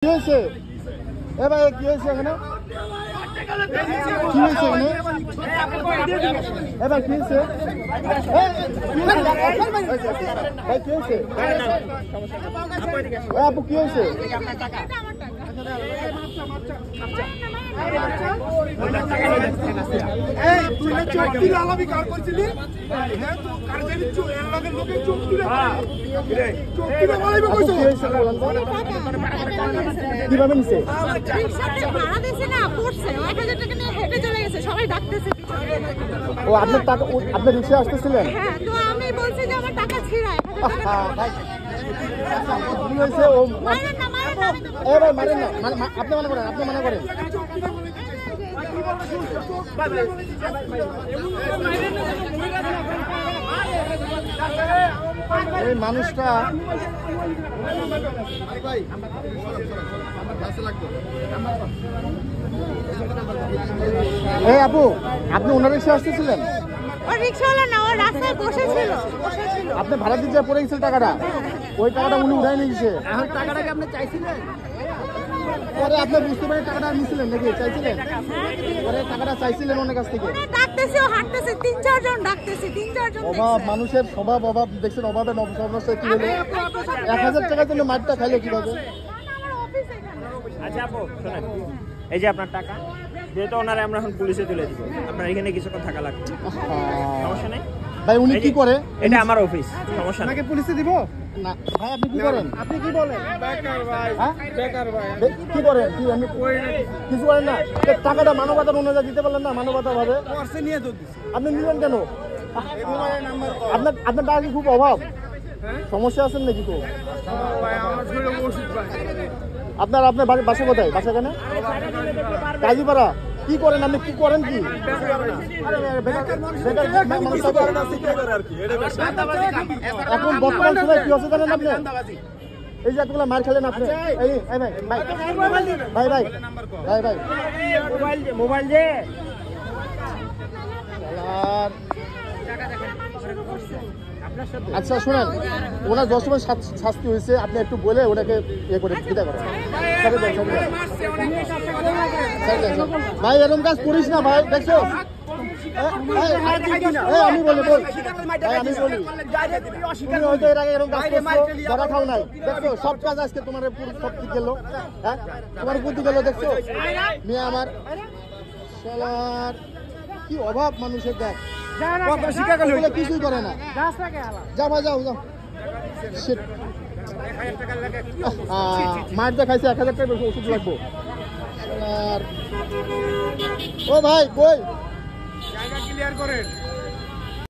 কি হয়েছে? এ ভাই কি হয়েছে এখানে? কি হয়েছে এখানে? এ ভাই কি হয়েছে? ভাই কি হয়েছে? আপু কি হয়েছে? কিভাবে নিছে? ও আপনার টাকা আপনার রিক্সা আসতেছিলেন? আপনি মনে করেন এই মানুষটা এই আপু আপনি ওনার রিক্সা আসতেছিলেন? আপনি ভাড়া দিতে পড়ে গেছিল টাকাটা, ওই টাকাটা উনি উঠাই নিয়েছে। এখন টাকাটাকে আপনি চাইছিলেন? পরে আপনি বুঝতে পারেন টাকাটা নিয়েছিলেন নাকি চাইছিলেন? পরে টাকাটা চাইছিলেন ওনার কাছ থেকে? অভাব, মানুষের স্বভাব অভাব দেখছেন, অভাবে নবসর্বনাশে কি হলো? 1000 টাকার জন্য মাঠটা খাইলে কিভাবে? আচ্ছা আপু শোনেন, এই যে আপনার টাকা, যেহেতু ওনারে আমরা এখন পুলিশে তুলে দিব, আপনার এখানে কিছুক্ষণ থাকা লাগবে, সমস্যা নেই ভাই। উনি কি করে? এটা আমার অফিস, সমস্যা নেই। পুলিশে দিব না ভাই। আপনি কি করেন? আপনি কি বলেন? বেকার ভাই। হ্যাঁ বেকার ভাই। কি করেন? কি আমি কিছু করেন না? টাকাটা মানবতার অনুযায়ী দিতে পারলেন না? মানবতা ভাবে নিয়ে আপনি নিলেন কেন? আপনার টাকা কি খুব অভাব? সমস্যা আছেন নাকি? তো আপনার বাসা কোথায়? বাসা কেন? কাজীপাড়া। কি করেন আপনি? কি করেন? কি এখন বর্তমান সময় কি হচ্ছে জানেন আপনি? এই যে এতগুলো মার খেলেন আপনি। ভাই মোবাইল যে আচ্ছা শুনেন, ওনার 10 সময় শাস্তি হয়েছে, আপনি একটু বলে ওনাকে ইয়ে করে বিদা করেন। ভাই এরকম কাজ করিস না ভাই, দেখছো? আমি বলি তুমি হয়তো এর আগে এরকম কাজ করছো, ধরা খাও নাই, দেখছো? সব কাজ আজকে তোমার সব দিক গেল। হ্যাঁ তোমার বুদ্ধি গেল, দেখছো? মেয়ে আমার শালার কি অভাব মানুষের, দেখ কিছুই করে না। যা ভাই যাও। মার দেখাইছে 1000 টাকা ওষুধ লাগবো। ও ভাই কই? জায়গা ক্লিয়ার করেন।